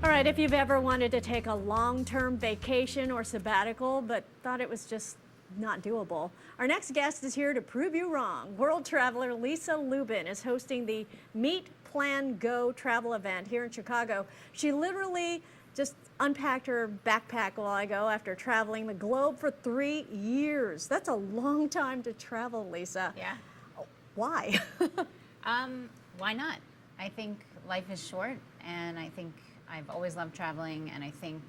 All right, if you've ever wanted to take a long-term vacation or sabbatical, but thought it was just not doable, our next guest is here to prove you wrong. World traveler Lisa Lubin is hosting the Meet, Plan, Go travel event here in Chicago. She literally just unpacked her backpack a while ago after traveling the globe for 3 years. That's a long time to travel, Lisa. Yeah. Why? Why not? I think life is short, and I think I've always loved traveling, and I think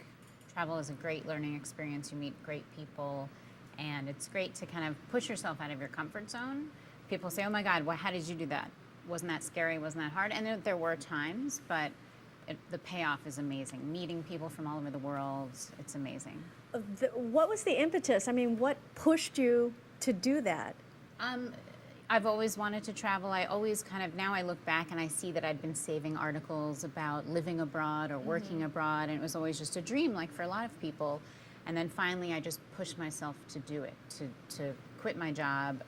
travel is a great learning experience. You meet great people, and it's great to kind of push yourself out of your comfort zone. People say, oh my God, how did you do that? Wasn't that scary? Wasn't that hard? And there were times, but the payoff is amazing. Meeting people from all over the world, it's amazing. What was the impetus? I mean, what pushed you to do that? I've always wanted to travel. I always now I look back and I see that I'd been saving articles about living abroad or working abroad, and it was always just a dream, like for a lot of people. And then finally I just pushed myself to do it, to quit my job.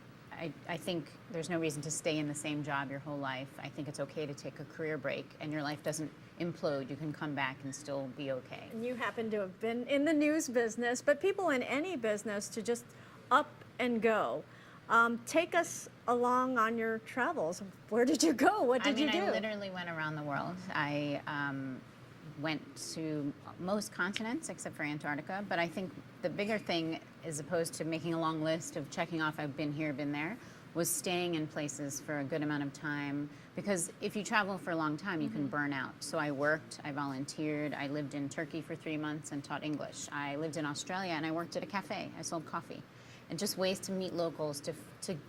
I think there's no reason to stay in the same job your whole life. I think it's okay to take a career break, and your life doesn't implode. You can come back and still be okay. And you happen to have been in the news business, but people in any business to just up and go. Take us along on your travels. Where did you go? What did you do? I literally went around the world. I went to most continents except for Antarctica, but I think the bigger thing, as opposed to making a long list of checking off I've been here, been there, was staying in places for a good amount of time, because if you travel for a long time, you can burn out. So I worked, I volunteered, I lived in Turkey for 3 months and taught English. I lived in Australia and I worked at a cafe. I sold coffee. And just ways to meet locals, to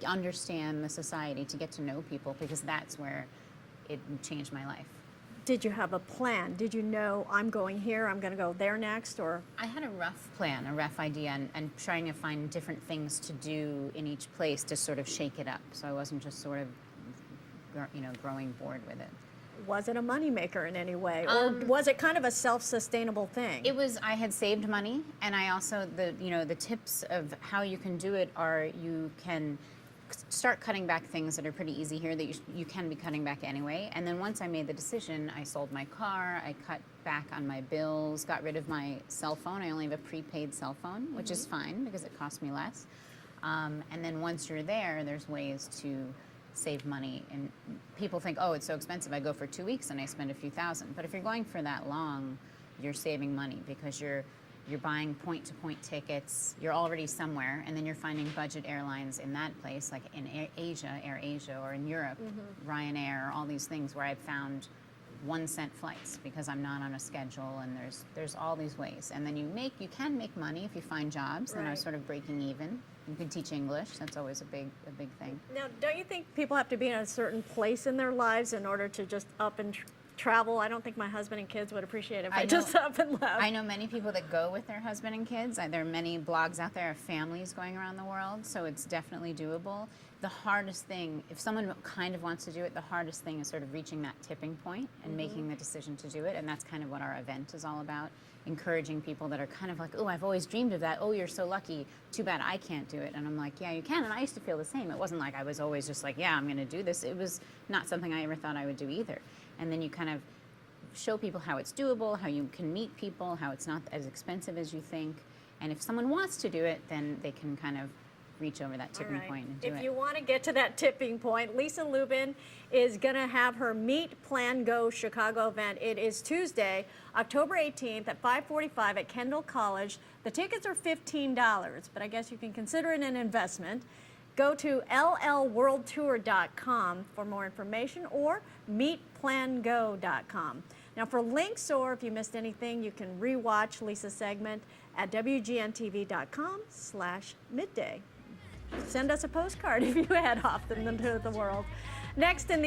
understand the society, to get to know people, because that's where it changed my life. Did you have a plan? Did you know, I'm going here, I'm going to go there next, or? I had a rough plan, a rough idea, and trying to find different things to do in each place to sort of shake it up. So I wasn't just sort of, growing bored with it. Was it a moneymaker in any way, or was it kind of a self-sustainable thing? It was. I had saved money, and I also, the tips of how you can do it are, you can start cutting back things that are pretty easy here that you can be cutting back anyway. And then once I made the decision, I sold my car, I cut back on my bills, got rid of my cell phone. I only have a prepaid cell phone, which is fine because it costs me less. And then once you're there, there's ways to save money. And people think, oh, it's so expensive. I go for 2 weeks and I spend a few thousand. But if you're going for that long, you're saving money because you're buying point-to-point tickets, you're already somewhere, and then you're finding budget airlines in that place, like in Asia, Air Asia, or in Europe, Ryanair, all these things where I've found 1-cent flights because I'm not on a schedule, and there's all these ways. And then you can make money if you find jobs, and are sort of breaking even. You can teach English, that's always a big thing. Now, don't you think people have to be in a certain place in their lives in order to just up and travel? I don't think my husband and kids would appreciate it if I just up and left. I know many people that go with their husband and kids. There are many blogs out there of families going around the world, so it's definitely doable. The hardest thing, if someone kind of wants to do it, the hardest thing is sort of reaching that tipping point and making the decision to do it, and that's kind of what our event is all about. Encouraging people that are kind of like, oh, I've always dreamed of that. Oh, you're so lucky. Too bad I can't do it. And I'm like, yeah, you can. And I used to feel the same. It wasn't like I was always just like, yeah, I'm going to do this. It was not something I ever thought I would do either. And then you kind of show people how it's doable, how you can meet people, how it's not as expensive as you think. And if someone wants to do it, then they can kind of reach over that tipping point and do it. If you want to get to that tipping point, Lisa Lubin is going to have her Meet, Plan, Go Chicago event. It is Tuesday, October 18th at 5:45 at Kendall College. The tickets are $15, but I guess you can consider it an investment. Go to llworldtour.com for more information, or meetplango.com. Now, for links, or if you missed anything, you can rewatch Lisa's segment at WGN-TV.com/midday. Send us a postcard if you head off into the world. Next in the